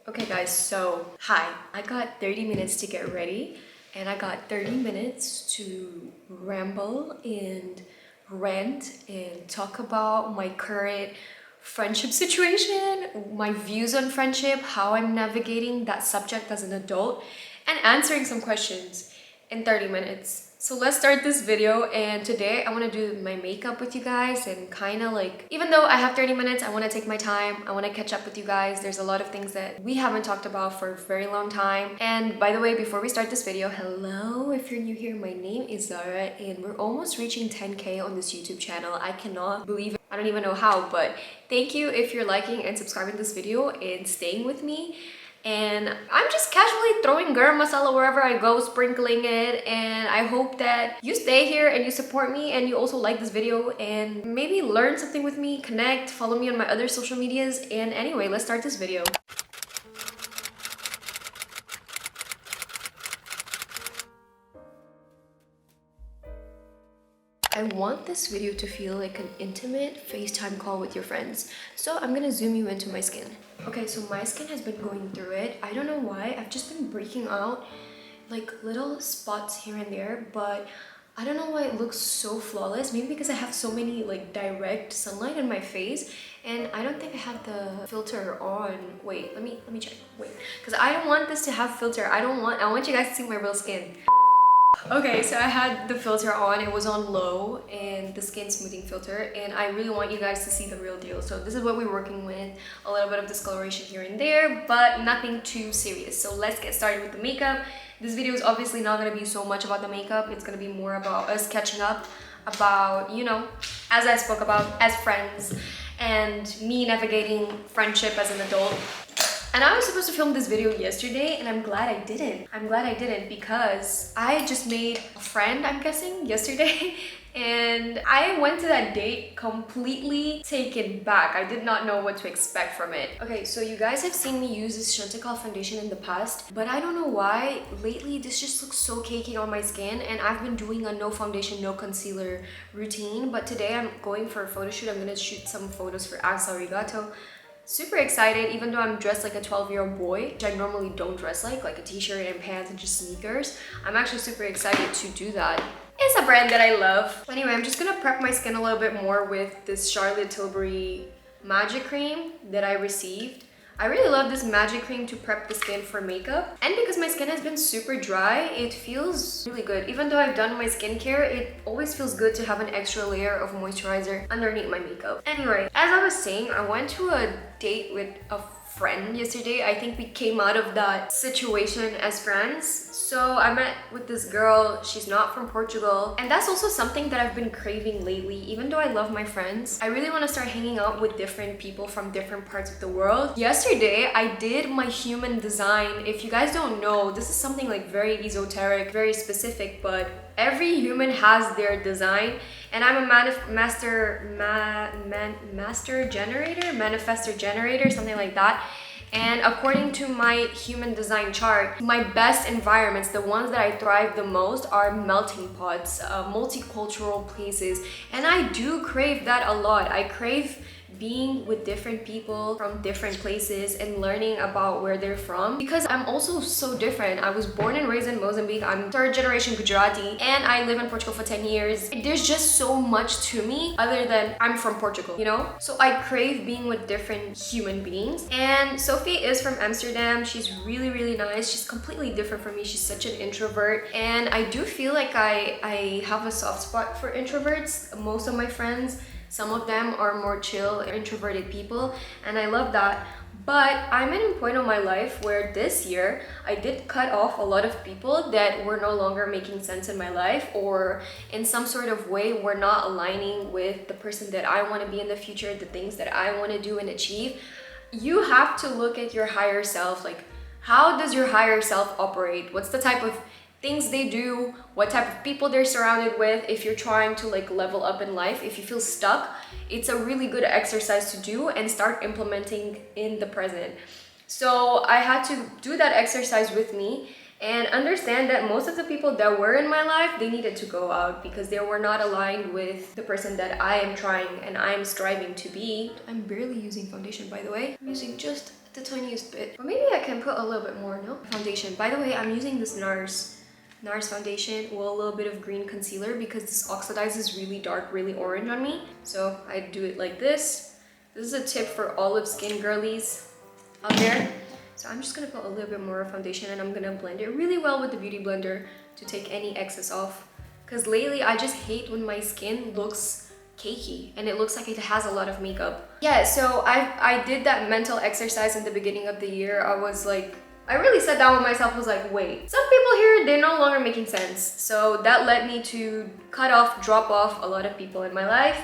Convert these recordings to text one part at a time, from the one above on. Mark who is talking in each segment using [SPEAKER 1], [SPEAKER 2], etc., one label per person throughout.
[SPEAKER 1] Okay guys, so hi. I got 30 minutes to get ready and I got 30 minutes to ramble and rant and talk about my current friendship situation, my views on friendship, how I'm navigating that subject as an adult, and answering some questions in 30 minutes. So let's start this video, and today I want to do my makeup with you guys and kind of like, even though I have 30 minutes, I want to take my time. I want to catch up with you guys. There's a lot of things that we haven't talked about for a very long time. And by the way, before we start this video, hello, if you're new here, my name is Zara and we're almost reaching 10K on this YouTube channel. I cannot believe it. I don't even know how, but thank you if you're liking and subscribing this video and staying with me. And I'm just casually throwing garam masala wherever I go, sprinkling it, and I hope that you stay here and you support me and you also like this video and maybe learn something with me, connect, follow me on my other social medias. And anyway, let's start this video. I want this video to feel like an intimate FaceTime call with your friends. So I'm gonna zoom you into my skin. Okay, so my skin has been going through it. I don't know why. I've just been breaking out like little spots here and there, but I don't know why it looks so flawless. Maybe because I have so many like direct sunlight in my face, and I don't think I have the filter on. Wait, let me check. Wait, because I don't want this to have filter. I want you guys to see my real skin. Okay, so I had the filter on, it was on low, and the skin smoothing filter, and I really want you guys to see the real deal. So this is what we're working with, a little bit of discoloration here and there, but nothing too serious. So let's get started with the makeup. This video is obviously not going to be so much about the makeup, it's going to be more about us catching up, about, you know, as I spoke about, as friends, and me navigating friendship as an adult. And I was supposed to film this video yesterday, and I'm glad I didn't. I'm glad I didn't because I just made a friend, I'm guessing, yesterday. And I went to that date completely taken back. I did not know what to expect from it. Okay, so you guys have seen me use this Chantal foundation in the past, but I don't know why. Lately, this just looks so cakey on my skin, and I've been doing a no foundation, no concealer routine. But today I'm going for a photo shoot. I'm gonna shoot some photos for Asa Rigato. Super excited, even though I'm dressed like a 12-year-old boy, which I normally don't dress like a t-shirt and pants and just sneakers. I'm actually super excited to do that. It's a brand that I love. Anyway, I'm just gonna prep my skin a little bit more with this Charlotte Tilbury Magic Cream that I received. I really love this magic cream to prep the skin for makeup, and because my skin has been super dry, it feels really good. Even though I've done my skincare, it always feels good to have an extra layer of moisturizer underneath my makeup. Anyway, as I was saying, I went to a date with a friend yesterday. I think we came out of that situation as friends. So I met with this girl. She's not from Portugal, and that's also something that I've been craving lately. Even though I love my friends, I really want to start hanging out with different people from different parts of the world. Yesterday I did my human design. If you guys don't know, this is something like very esoteric, very specific, but every human has their design, and I'm a manifestor generator, something like that. And according to my human design chart, my best environments, the ones that I thrive the most, are melting pots, multicultural places, and I do crave that a lot. I crave being with different people from different places and learning about where they're from, because I'm also so different. I was born and raised in Mozambique. I'm third generation Gujarati, and I live in Portugal for 10 years. There's just so much to me other than I'm from Portugal, you know? So I crave being with different human beings. And Sophie is from Amsterdam. She's really, really nice. She's completely different from me. She's such an introvert, and I do feel like I have a soft spot for introverts. Most of my friends, some of them are more chill, introverted people, and I love that. But I'm at a point in my life where this year I did cut off a lot of people that were no longer making sense in my life, or in some sort of way were not aligning with the person that I want to be in the future, the things that I want to do and achieve. You have to look at your higher self. Like, how does your higher self operate? What's the type of things they do, what type of people they're surrounded with. If you're trying to like level up in life, if you feel stuck, it's a really good exercise to do and start implementing in the present. So I had to do that exercise with me, and understand that most of the people that were in my life, they needed to go out because they were not aligned with the person that I am trying and I am striving to be. I'm barely using foundation, by the way. I'm using just the tiniest bit. Or maybe I can put a little bit more, no? Foundation. By the way, I'm using this NARS foundation with a little bit of green concealer because this oxidizes really dark, really orange on me. So I do it like this. This is a tip for olive skin girlies out there. So I'm just gonna put a little bit more foundation and I'm gonna blend it really well with the beauty blender to take any excess off. Because lately I just hate when my skin looks cakey and it looks like it has a lot of makeup. Yeah, so I did that mental exercise in the beginning of the year. I really sat down with myself, was like, wait, some people here, they're no longer making sense. So that led me to drop off a lot of people in my life.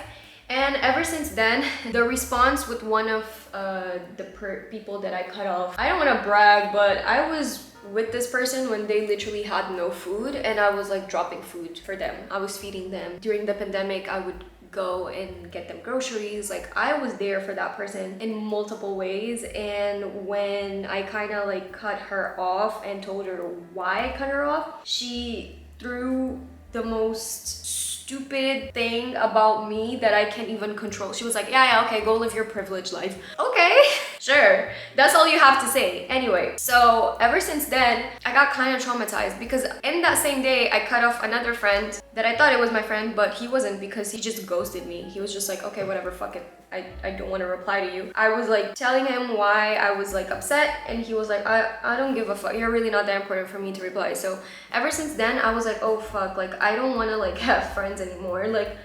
[SPEAKER 1] And ever since then, the response with one of the people that I cut off, I don't want to brag, but I was with this person when they literally had no food and I was like dropping food for them. I was feeding them. During the pandemic, I would go and get them groceries. Like, I was there for that person in multiple ways. And when I kind of like cut her off and told her why I cut her off, she threw the most stupid thing about me that I can't even control. She was like, yeah, okay, go live your privileged life. Okay, sure. That's all you have to say. Anyway, so ever since then, I got kind of traumatized because in that same day, I cut off another friend that I thought it was my friend, but he wasn't because he just ghosted me. He was just like, okay, whatever, fuck it. I don't want to reply to you. I was like telling him why I was like upset and he was like, I don't give a fuck. You're really not that important for me to reply. So ever since then, I was like, oh fuck, like I don't want to like have friends anymore. Like,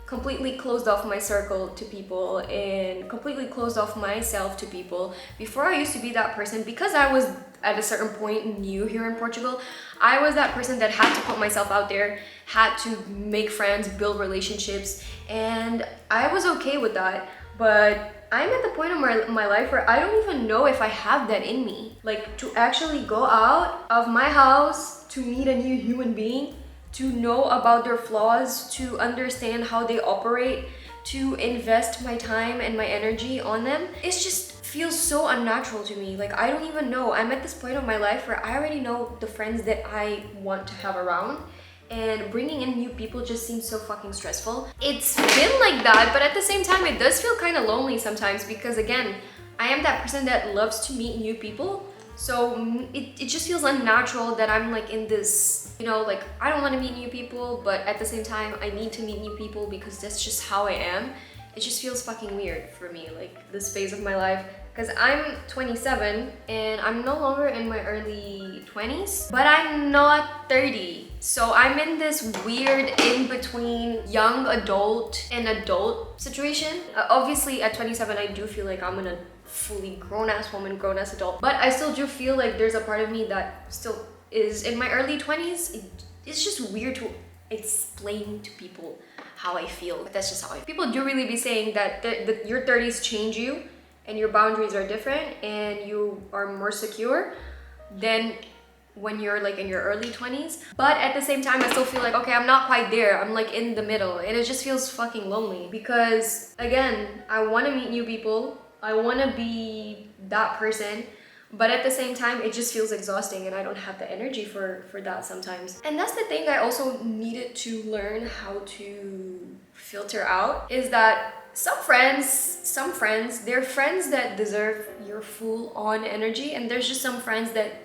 [SPEAKER 1] completely closed off my circle to people and completely closed off myself to people. Before, I used to be that person because I was at a certain point new here in Portugal. I was that person that had to put myself out there, had to make friends, build relationships, and I was okay with that. But I'm at the point of my life where I don't even know if I have that in me. Like, to actually go out of my house to meet a new human being, to know about their flaws, to understand how they operate, to invest my time and my energy on them. It just feels so unnatural to me. Like, I don't even know. I'm at this point of my life where I already know the friends that I want to have around, and bringing in new people just seems so fucking stressful. It's been like that, but at the same time, it does feel kind of lonely sometimes because, again, I am that person that loves to meet new people. So it just feels unnatural that I'm like in this, you know, like I don't want to meet new people, but at the same time I need to meet new people because that's just how I am. It just feels fucking weird for me, like this phase of my life, because I'm 27 and I'm no longer in my early 20s, but I'm not 30. So I'm in this weird in between young adult and adult situation. Obviously at 27 I do feel like I'm in a fully grown-ass woman, grown-ass adult, but I still do feel like there's a part of me that still is in my early 20s. It's just weird to explain to people how I feel, but that's just how I feel. People do really be saying that your 30s change you and your boundaries are different and you are more secure than when you're like in your early 20s. But at the same time, I still feel like, okay, I'm not quite there. I'm like in the middle, and it just feels fucking lonely because, again, I want to meet new people. I want to be that person, but at the same time, it just feels exhausting and I don't have the energy for that sometimes. And that's the thing I also needed to learn how to filter out, is that some friends, they're friends that deserve your full on energy, and there's just some friends that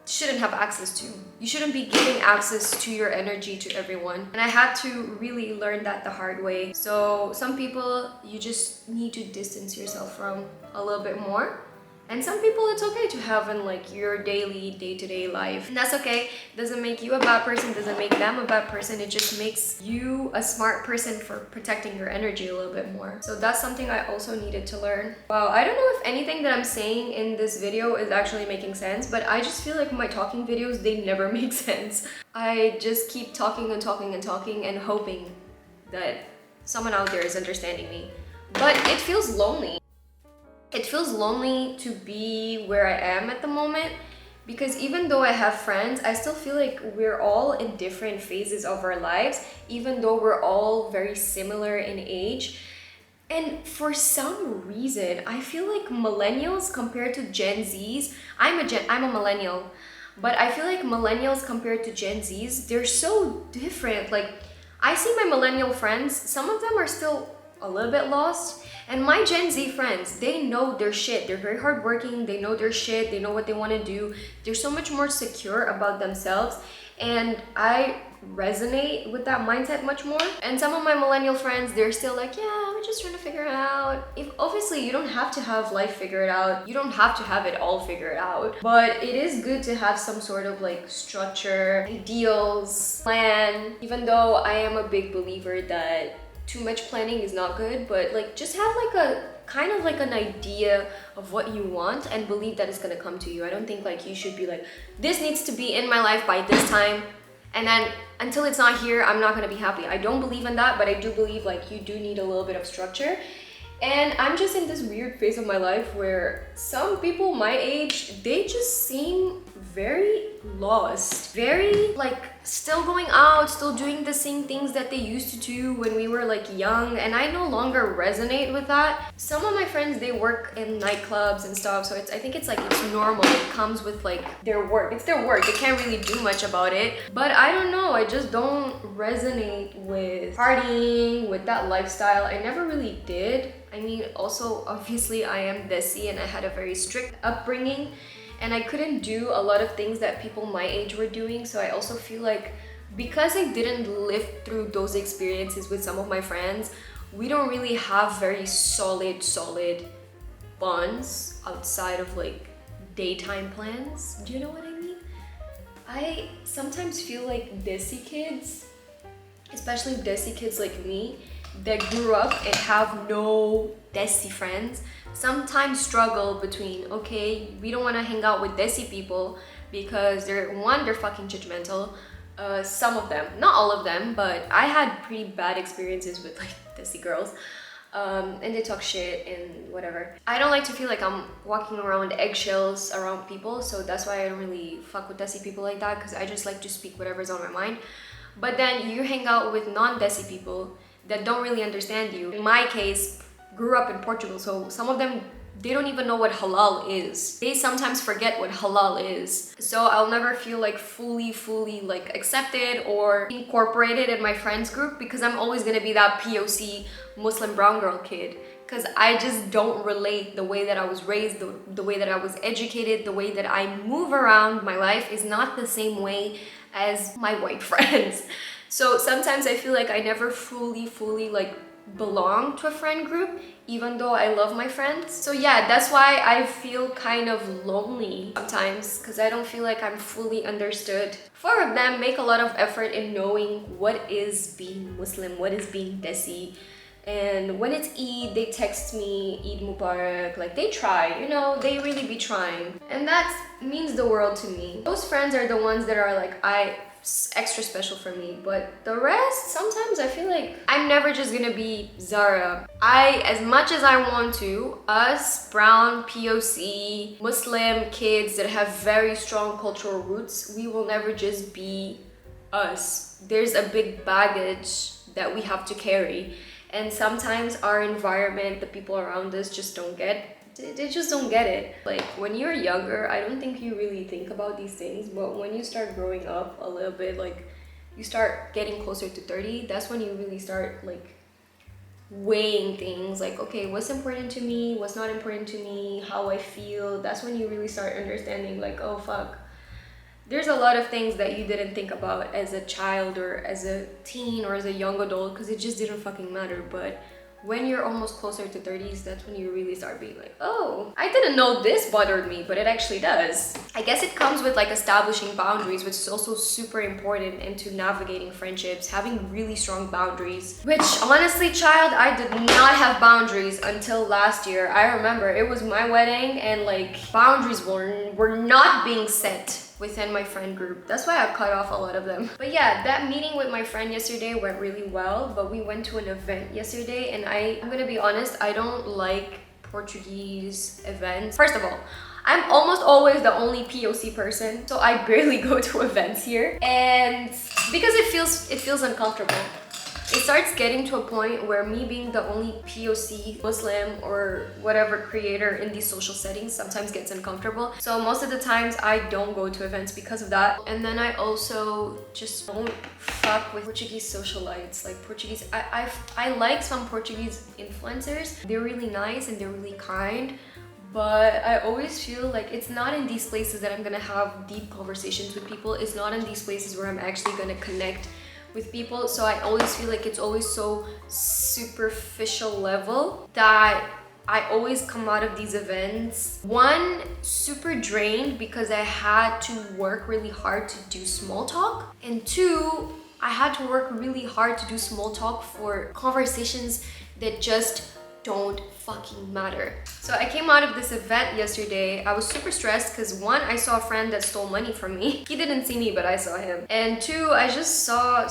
[SPEAKER 1] shouldn't have access to. You shouldn't be giving access to your energy to everyone. And I had to really learn that the hard way. So some people you just need to distance yourself from a little bit more. And some people it's okay to have in like your daily day-to-day life. And that's okay. It doesn't make you a bad person, it doesn't make them a bad person. It just makes you a smart person for protecting your energy a little bit more. So that's something I also needed to learn. Wow, I don't know if anything that I'm saying in this video is actually making sense, but I just feel like my talking videos, they never make sense. I just keep talking and talking and talking and hoping that someone out there is understanding me. But it feels lonely. It feels lonely to be where I am at the moment, because even though I have friends, I still feel like we're all in different phases of our lives, even though we're all very similar in age. And for some reason, I feel like millennials compared to Gen Zs, I'm a millennial. But I feel like millennials compared to Gen Zs, they're so different. Like, I see my millennial friends, some of them are still a little bit lost. And my Gen Z friends, they know their shit. They're very hardworking, they know their shit, they know what they want to do. They're so much more secure about themselves. And I resonate with that mindset much more. And some of my millennial friends, they're still like, yeah, we're just trying to figure it out. If obviously you don't have to have life figured out, you don't have to have it all figured out, but it is good to have some sort of like structure, ideals, plan. Even though I am a big believer that too much planning is not good, but like just have like a kind of like an idea of what you want and believe that it's gonna come to you. I don't think like you should be like, this needs to be in my life by this time, and then until it's not here, I'm not gonna be happy. I don't believe in that, but I do believe like you do need a little bit of structure. And I'm just in this weird phase of my life where some people my age, they just seem very lost, very like still going out, still doing the same things that they used to do when we were like young, and I no longer resonate with that. Some of my friends, they work in nightclubs and stuff, so I think it's like it's normal. It comes with like their work. It's their work. They can't really do much about it. But I don't know, I just don't resonate with partying, with that lifestyle. I never really did. I mean, also obviously I am desi and I had a very strict upbringing, and I couldn't do a lot of things that people my age were doing. So I also feel like because I didn't live through those experiences with some of my friends, we don't really have very solid bonds outside of like daytime plans. Do you know what I mean? I sometimes feel like desi kids, especially desi kids like me, that grew up and have no desi friends, sometimes struggle between, okay, we don't want to hang out with desi people because they're fucking judgmental. Some of them, not all of them, but I had pretty bad experiences with like desi girls, and they talk shit and whatever. I don't like to feel like I'm walking around eggshells around people, so that's why I don't really fuck with desi people like that, because I just like to speak whatever's on my mind. But then you hang out with non-desi people that don't really understand you. In my case, grew up in Portugal, so some of them, they don't even know what halal is. They sometimes forget what halal is. So I'll never feel like fully like accepted or incorporated in my friends group, because I'm always gonna be that POC Muslim brown girl kid, because I just don't relate. The way that I was raised, the way that I was educated, the way that I move around my life is not the same way as my white friends. So sometimes I feel like I never fully like belong to a friend group, even though I love my friends. So yeah, that's why I feel kind of lonely sometimes, because I don't feel like I'm fully understood. Four of them make a lot of effort in knowing what is being Muslim, what is being desi. And when it's Eid, they text me Eid Mubarak. Like, they try, you know, they really be trying. And that means the world to me. Those friends are the ones that are like, extra special for me. But the rest, sometimes I feel like I'm never just gonna be Zara. As much as I want to, us brown POC Muslim kids that have very strong cultural roots, we will never just be us. There's a big baggage that we have to carry, and sometimes our environment, the people around us, just don't get. They just don't get it. Like, when you're younger, I don't think you really think about these things, but when you start growing up a little bit, like you start getting closer to 30, that's when you really start like weighing things, like, okay, what's important to me, what's not important to me, how I feel. That's when you really start understanding like, oh fuck, there's a lot of things that you didn't think about as a child or as a teen or as a young adult, because it just didn't fucking matter. But when you're almost closer to 30s, that's when you really start being like, oh, I didn't know this bothered me, but it actually does. I guess it comes with like establishing boundaries, which is also super important into navigating friendships, having really strong boundaries. Which honestly, child, I did not have boundaries until last year. I remember it was my wedding and like boundaries were not being set within my friend group. That's why I cut off a lot of them. But yeah, that meeting with my friend yesterday went really well, but we went to an event yesterday, and I'm gonna be honest, I don't like Portuguese events. First of all, I'm almost always the only POC person, so I barely go to events here, and because it feels uncomfortable. It's starts getting to a point where me being the only POC Muslim or whatever creator in these social settings sometimes gets uncomfortable. So most of the times I don't go to events because of that. And then I also just don't fuck with Portuguese socialites. Like Portuguese, I like some Portuguese influencers. They're really nice and they're really kind. But I always feel like it's not in these places that I'm gonna have deep conversations with people. It's not in these places where I'm actually gonna connect with people. So I always feel like it's always so superficial level that I always come out of these events, one, super drained because I had to work really hard to do small talk, and two, I had to work really hard to do small talk for conversations that just don't fucking matter. So I came out of this event yesterday. I was super stressed because one, I saw a friend that stole money from me. He didn't see me, but I saw him. And two, I just saw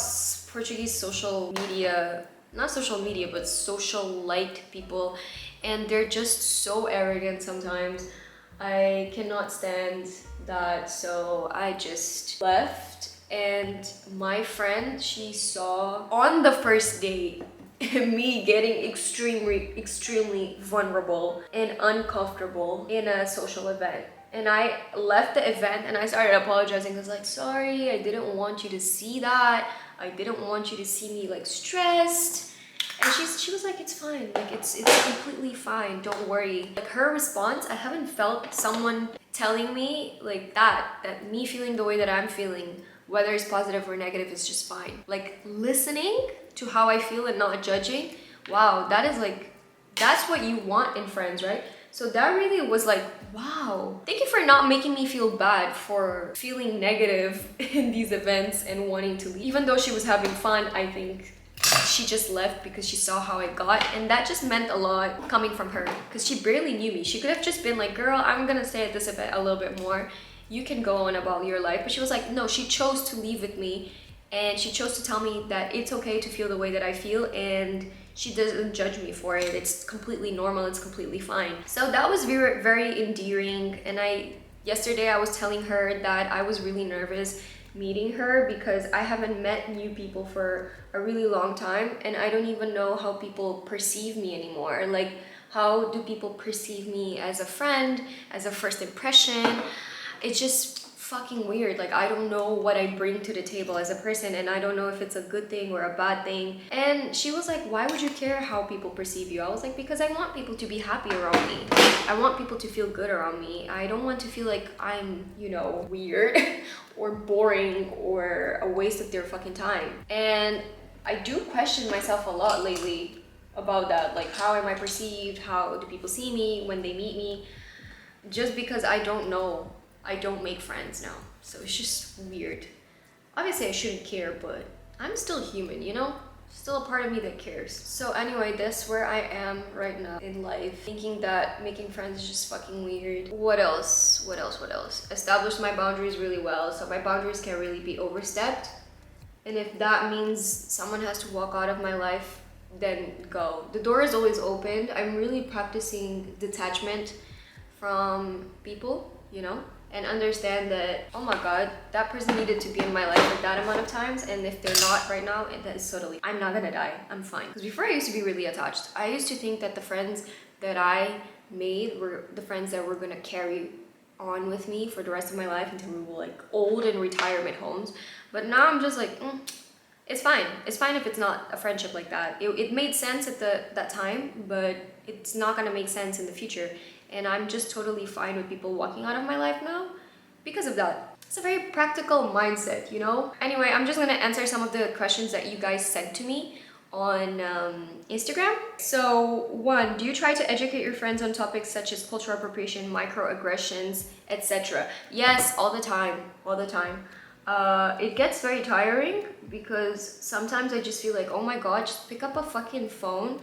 [SPEAKER 1] Portuguese social media, not social media, but socialite people. And they're just so arrogant sometimes. I cannot stand that. So I just left. And my friend, she saw on the first date, me getting extremely vulnerable and uncomfortable in a social event. And I left the event and I started apologizing. I was like, sorry, I didn't want you to see that. I didn't want you to see me like stressed. And she was like, it's fine, like it's completely fine, don't worry. Like her response, I haven't felt someone telling me like that me feeling the way that I'm feeling, whether it's positive or negative, is just fine. Like listening to how I feel and not judging. Wow, that is like, that's what you want in friends, right? So that really was like, wow. Thank you for not making me feel bad for feeling negative in these events and wanting to leave. Even though she was having fun, I think she just left because she saw how I got, and that just meant a lot coming from her because she barely knew me. She could have just been like, girl, I'm gonna stay at this event a little bit more. You can go on about your life. But she was like, no, she chose to leave with me. And she chose to tell me that it's okay to feel the way that I feel and she doesn't judge me for it. It's completely normal, it's completely fine. So that was very, very endearing. And yesterday I was telling her that I was really nervous meeting her because I haven't met new people for a really long time and I don't even know how people perceive me anymore. Like, how do people perceive me as a friend, as a first impression? It's just fucking weird. Like, I don't know what I bring to the table as a person and I don't know if it's a good thing or a bad thing. And she was like, why would you care how people perceive you? I was like, because I want people to be happy around me. I want people to feel good around me. I don't want to feel like I'm, you know, weird or boring or a waste of their fucking time. And I do question myself a lot lately about that. Like, how am I perceived? How do people see me when they meet me? Just because I don't know. I don't make friends now, so it's just weird. Obviously I shouldn't care, but I'm still human, you know? Still a part of me that cares. So anyway, that's where I am right now in life, thinking that making friends is just fucking weird. What else? Established my boundaries really well, so my boundaries can't really be overstepped. And if that means someone has to walk out of my life, then go. The door is always open. I'm really practicing detachment from people, you know? And understand that, oh my god, that person needed to be in my life for that amount of times, and if they're not right now, that is totally, I'm not gonna die, I'm fine. Because before I used to be really attached. I used to think that the friends that I made were the friends that were gonna carry on with me for the rest of my life until we were like old in retirement homes. But now I'm just like, it's fine. It's fine if it's not a friendship like that. It made sense at that time, but it's not gonna make sense in the future. And I'm just totally fine with people walking out of my life now because of that. It's a very practical mindset, you know? Anyway, I'm just gonna answer some of the questions that you guys sent to me on Instagram. So one, do you try to educate your friends on topics such as cultural appropriation, microaggressions, etc.? Yes, all the time. It gets very tiring because sometimes I just feel like, oh my god, just pick up a fucking phone.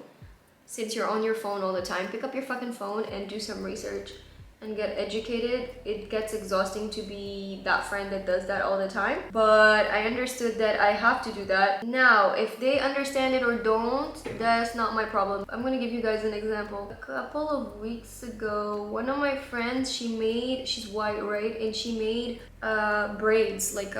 [SPEAKER 1] Since you're on your phone all the time, pick up your fucking phone and do some research and get educated. It gets exhausting to be that friend that does that all the time. But I understood that I have to do that. Now, if they understand it or don't, that's not my problem. I'm gonna give you guys an example. A couple of weeks ago, one of my friends, she's white, right? And she made braids, like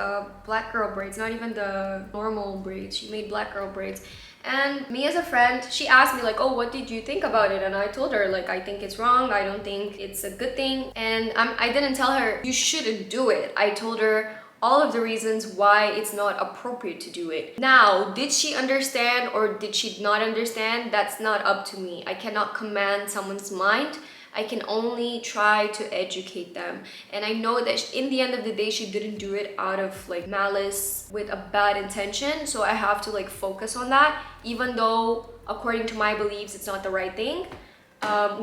[SPEAKER 1] black girl braids, not even the normal braids. She made black girl braids. And me as a friend, she asked me like, oh, what did you think about it? And I told her like, I think it's wrong. I don't think it's a good thing. And I didn't tell her you shouldn't do it. I told her all of the reasons why it's not appropriate to do it. Now, did she understand or did she not understand? That's not up to me. I cannot command someone's mind. I can only try to educate them. And I know that in the end of the day, she didn't do it out of like malice with a bad intention. So I have to like focus on that, even though according to my beliefs, it's not the right thing.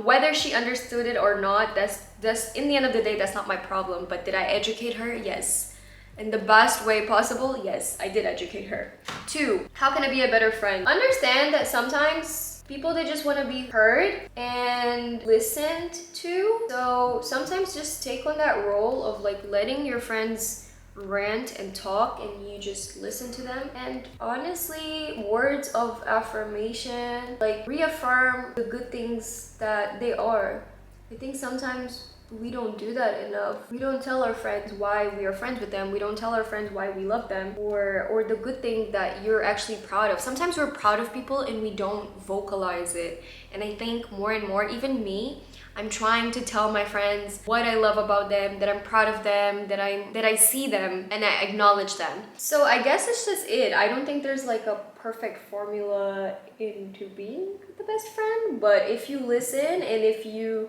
[SPEAKER 1] Whether she understood it or not, that's in the end of the day, that's not my problem. But did I educate her? Yes. In the best way possible, yes, I did educate her. 2, how can I be a better friend? Understand that sometimes people, they just want to be heard and listened to. So sometimes just take on that role of like letting your friends rant and talk and you just listen to them. And honestly, words of affirmation, like reaffirm the good things that they are. I think sometimes we don't do that enough. We don't tell our friends why we are friends with them. We don't tell our friends why we love them or the good thing that you're actually proud of. Sometimes we're proud of people and we don't vocalize it. And I think more and more, even me, I'm trying to tell my friends what I love about them, that I'm proud of them, that I see them and I acknowledge them. So I guess it's just it. I don't think there's like a perfect formula into being the best friend, but if you listen and if you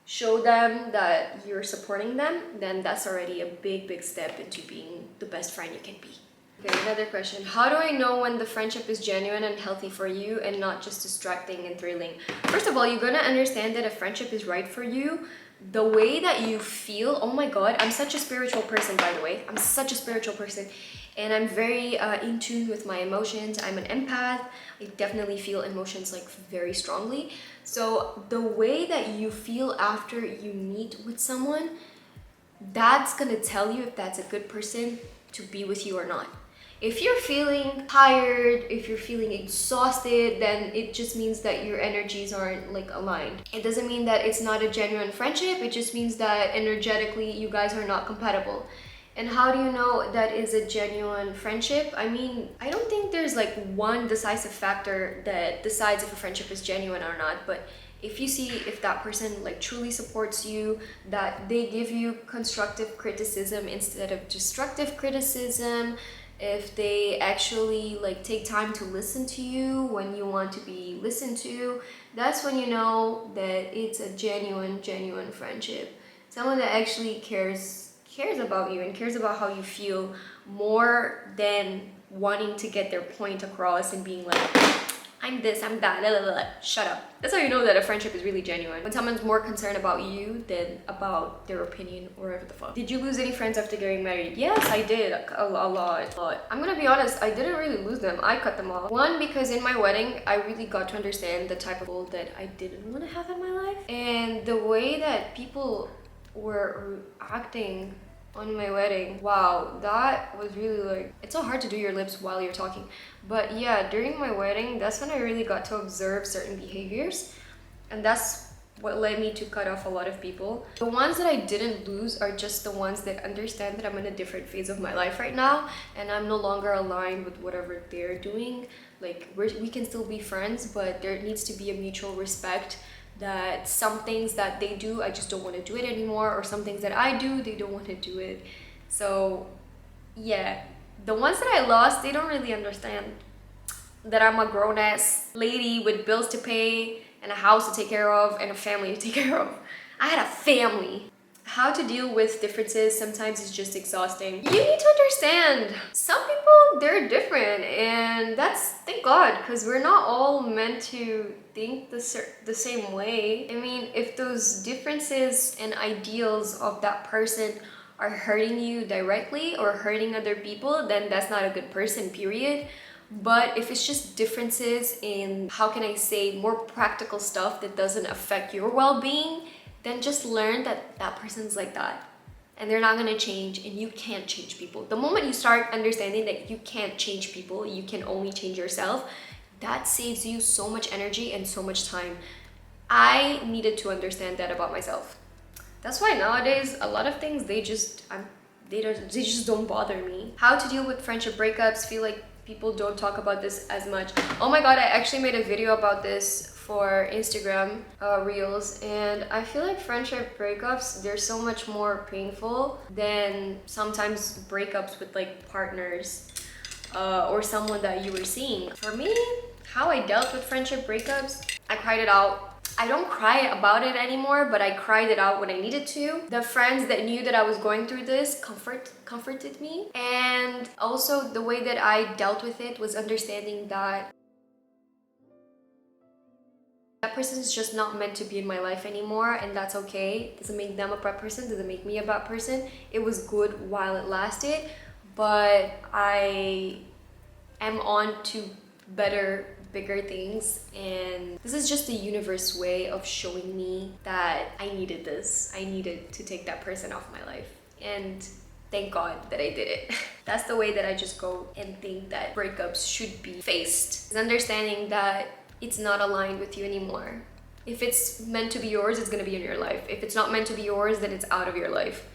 [SPEAKER 1] show them that you're supporting them, then that's already a big step into being the best friend you can be. Okay, another question. How do I know when the friendship is genuine and healthy for you and not just distracting and thrilling? First of all, you're gonna understand that a friendship is right for you the way that you feel. Oh my god, I'm such a spiritual person, by the way. I'm such a spiritual person. And I'm very in tune with my emotions. I'm an empath. I definitely feel emotions like very strongly. So the way that you feel after you meet with someone, that's gonna tell you if that's a good person to be with you or not. If you're feeling tired, if you're feeling exhausted, then it just means that your energies aren't like aligned. It doesn't mean that it's not a genuine friendship. It just means that energetically you guys are not compatible. And how do you know that is a genuine friendship? I mean, I don't think there's like one decisive factor that decides if a friendship is genuine or not, but if you see if that person like truly supports you, that they give you constructive criticism instead of destructive criticism, if they actually like take time to listen to you when you want to be listened to, that's when you know that it's a genuine friendship. Someone that actually cares about you and cares about how you feel more than wanting to get their point across and being like, I'm this, I'm that, blah, blah, blah. Shut up. That's how you know that a friendship is really genuine. When someone's more concerned about you than about their opinion or whatever the fuck. Did you lose any friends after getting married? Yes, I did. A lot. I'm gonna be honest, I didn't really lose them. I cut them off. One, because in my wedding, I really got to understand the type of people that I didn't want to have in my life. And the way that people were acting on my wedding, wow, that was really like, it's so hard to do your lips while you're talking, but yeah, during my wedding, that's when I really got to observe certain behaviors, and that's what led me to cut off a lot of people. The ones that I didn't lose are just the ones that understand that I'm in a different phase of my life right now and I'm no longer aligned with whatever they're doing. Like we can still be friends, but there needs to be a mutual respect that some things that they do, I just don't want to do it anymore, or some things that I do, they don't want to do it. So yeah, the ones that I lost, they don't really understand that I'm a grown-ass lady with bills to pay and a house to take care of and a family to take care of. I had a family. How to deal with differences sometimes is just exhausting. You need to understand, some people, they're different, and that's, thank God, because we're not all meant to think the same way. I mean, if those differences and ideals of that person are hurting you directly or hurting other people, then that's not a good person, period. But if it's just differences in, how can I say, more practical stuff that doesn't affect your well-being, then just learn that that person's like that and they're not gonna change, and you can't change people. The moment you start understanding that you can't change people, you can only change yourself, that saves you so much energy and so much time. I needed to understand that about myself. That's why nowadays a lot of things, they just don't bother me. How to deal with friendship breakups? Feel like people don't talk about this as much. Oh my god, I actually made a video about this for Instagram reels, and I feel like friendship breakups, they're so much more painful than sometimes breakups with like partners or someone that you were seeing. For me, how I dealt with friendship breakups, I cried it out. I don't cry about it anymore, but I cried it out when I needed to. The friends that knew that I was going through this comforted me. And also the way that I dealt with it was understanding that that person is just not meant to be in my life anymore, and that's okay. Doesn't make them a bad person, doesn't make me a bad person. It was good while it lasted, but I am on to better, bigger things, and this is just the universe way of showing me that I needed this. I needed to take that person off my life, and thank God that I did it. That's the way that I just go and think that breakups should be faced. Is understanding that it's not aligned with you anymore. If it's meant to be yours, it's gonna be in your life. If it's not meant to be yours, then it's out of your life.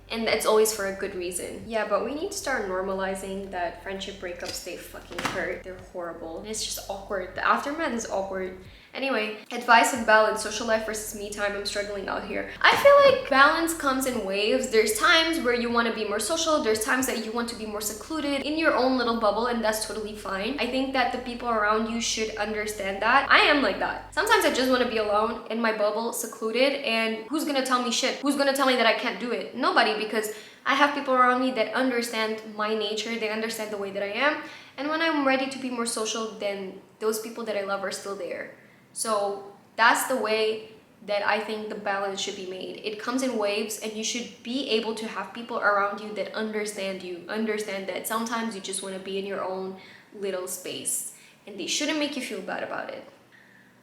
[SPEAKER 1] And that's always for a good reason. Yeah, but we need to start normalizing that friendship breakups, they fucking hurt. They're horrible. And it's just awkward. The aftermath is awkward. Anyway, advice and balance, social life versus me time. I'm struggling out here. I feel like balance comes in waves. There's times where you want to be more social. There's times that you want to be more secluded in your own little bubble, and that's totally fine. I think that the people around you should understand that. I am like that. Sometimes I just want to be alone in my bubble, secluded, and who's gonna tell me shit? Who's gonna tell me that I can't do it? Nobody, because I have people around me that understand my nature. They understand the way that I am. And when I'm ready to be more social, then those people that I love are still there. So that's the way that I think the balance should be made. It comes in waves, and you should be able to have people around you that understand you, understand that sometimes you just want to be in your own little space, and they shouldn't make you feel bad about it.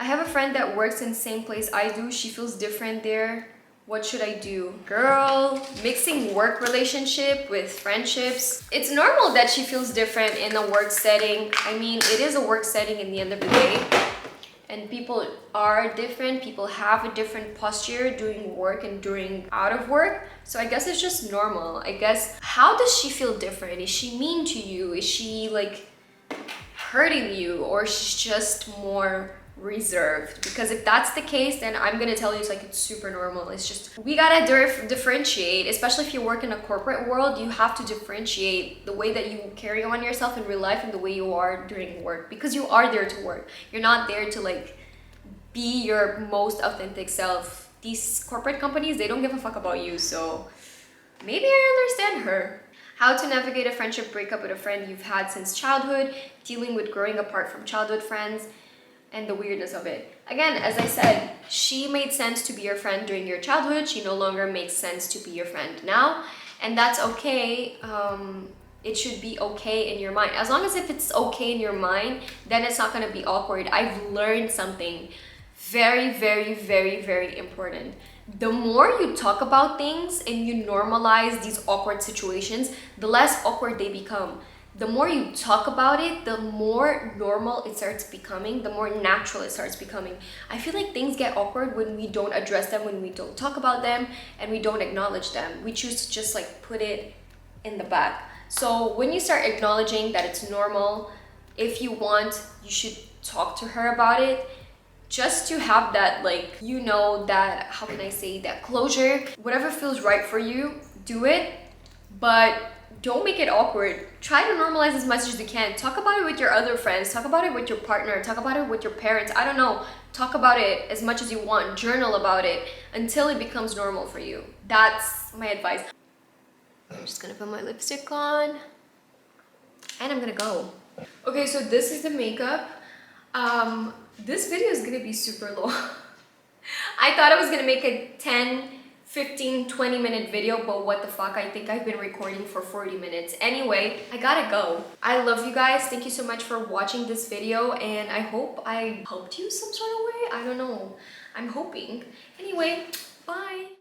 [SPEAKER 1] I have a friend that works in the same place I do. She feels different there. What should I do? Girl, mixing work relationship with friendships. It's normal that she feels different in a work setting. I mean, it is a work setting in the end of the day. And people are different, people have a different posture doing work and doing out of work. So I guess it's just normal. I guess, how does she feel different? Is she mean to you? Is she like hurting you? Or she's just more reserved? Because if that's the case, then I'm gonna tell you it's super normal. It's just, we gotta differentiate, especially if you work in a corporate world. You have to differentiate the way that you carry on yourself in real life and the way you are during work, because you are there to work. You're not there to like be your most authentic self. These corporate companies, they don't give a fuck about you. So maybe I understand her. How to navigate a friendship breakup with a friend you've had since childhood, dealing with growing apart from childhood friends, and the weirdness of it. Again, as I said, she made sense to be your friend during your childhood. She no longer makes sense to be your friend now, and that's okay. It should be okay in your mind. As long as if it's okay in your mind, then it's not gonna be awkward. I've learned something very, very, very, very important. The more you talk about things and you normalize these awkward situations, the less awkward they become. The more you talk about it, the more normal it starts becoming, the more natural it starts becoming. I feel like things get awkward when we don't address them, when we don't talk about them, and we don't acknowledge them. We choose to just like put it in the back. So when you start acknowledging that it's normal, if you want, you should talk to her about it, just to have that, like, you know, that, how can I say, that closure. Whatever feels right for you, do it, but don't make it awkward. Try to normalize as much as you can. Talk about it with your other friends. Talk about it with your partner. Talk about it with your parents. I don't know. Talk about it as much as you want. Journal about it until it becomes normal for you. That's my advice. I'm just gonna put my lipstick on and I'm gonna go. Okay, so this is the makeup. This video is gonna be super long. I thought I was gonna make a 10, 15, 20 minute video, but what the fuck, I think I've been recording for 40 minutes. Anyway, I gotta go. I love you guys. Thank you so much for watching this video, and I hope I helped you some sort of way. I don't know. I'm hoping. Anyway, bye.